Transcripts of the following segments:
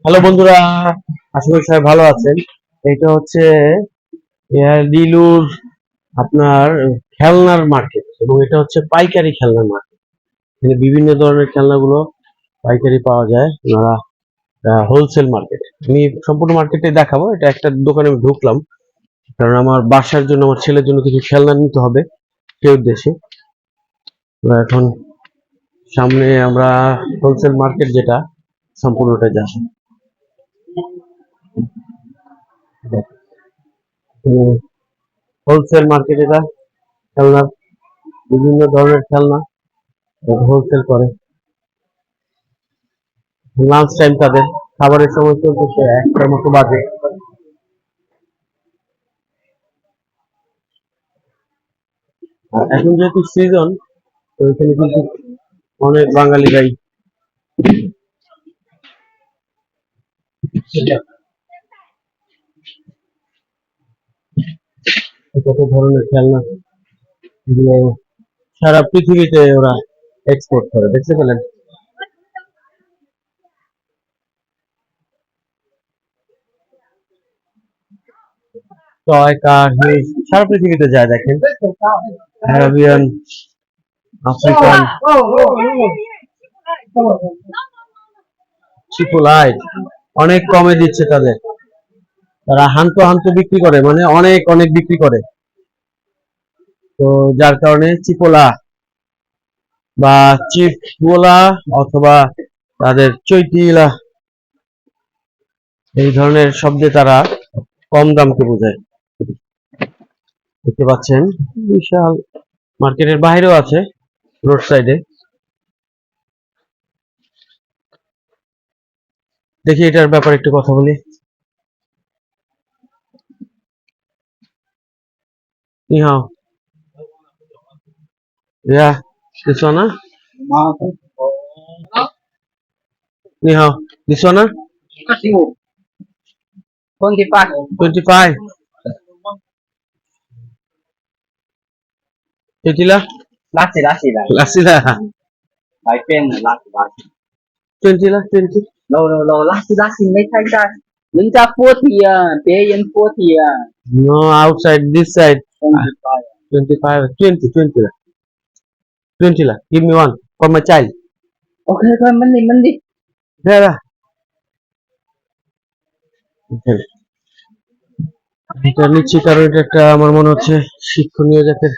Hello বন্ধুরা, আশা করি সবাই ভালো আছেন। এটা হচ্ছে দিলুর আপনার খেলনার মার্কেট এবং এটা হচ্ছে পাইকারি খেলনার মার্কেট। এখানে বিভিন্ন ধরনের খেলনাগুলো পাইকারি পাওয়া যায়। ওনারা হোলসেল মার্কেট। আমি সম্পূর্ণ মার্কেটে দেখাবো। এটা একটা দোকানে আমি ঢুকলাম, কারণ আমার বাসার জন্য, আমার ছেলের জন্য কিছু খেলনা নিতে হবে সেই উদ্দেশ্যে। এখন সামনে আমরা হোলসেল মার্কেট যেটা সম্পূর্ণটা যাবো। হোলসেল মার্কেট এটা খেলনার, বিভিন্ন ধরনের খেলনা হোলসেল করে। লাঞ্চ টাইম তাদের খাবারের সময় চলতেছে, একটার মতো বাজে। আর এখন যেহেতু সিজন, তো এখানে কিন্তু অনেক বাঙালিরাই কত ধরনের খেলনা এগুলো সারা পৃথিবীতে ওরা এক্সপোর্ট করে, দেখতে পেলেন। টয় কার সারা পৃথিবীতে যায়, দেখেন। অ্যারাবিয়ান, আফ্রিকান, চিপোলাইট অনেক কমে দিচ্ছে তাদের। তারা হান্ত হান্ত বিক্রি করে, মানে অনেক অনেক বিক্রি করে। তো যার কারণে চিপোলা বা চিপওয়ালা অথবা তাদের চৈতিলা এই ধরনের শব্দে তারা কম দামকে বোঝায়। দেখতে পাচ্ছেন বিশাল মার্কেটের বাইরেও আছে, রোড সাইডে। দেখি এটার ব্যাপারে একটু কথা বলি। নি হাও, ইয়া this one ah? Ni hao, this one ah? 25. 25. Tetila? Lasi, lasi lah. Lasi lah. Bài pen là lasi, lasi. 20 lah, 20. No, no, no, lasi, lasi. Mấy thay ra. Lính ra 40 à. Bé yên 40 à. No, outside this side. 25. 25, 20, 20 lah. 20 lah. Give me one for my child. Ok, thôi, mình đi. There lah. এটা নিচ্ছি কারণ এটা একটা আমার মনে হচ্ছে শিক্ষণীয় জাতের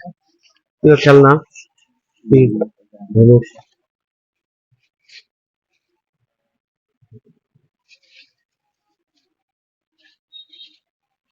প্রিয় খেলনা।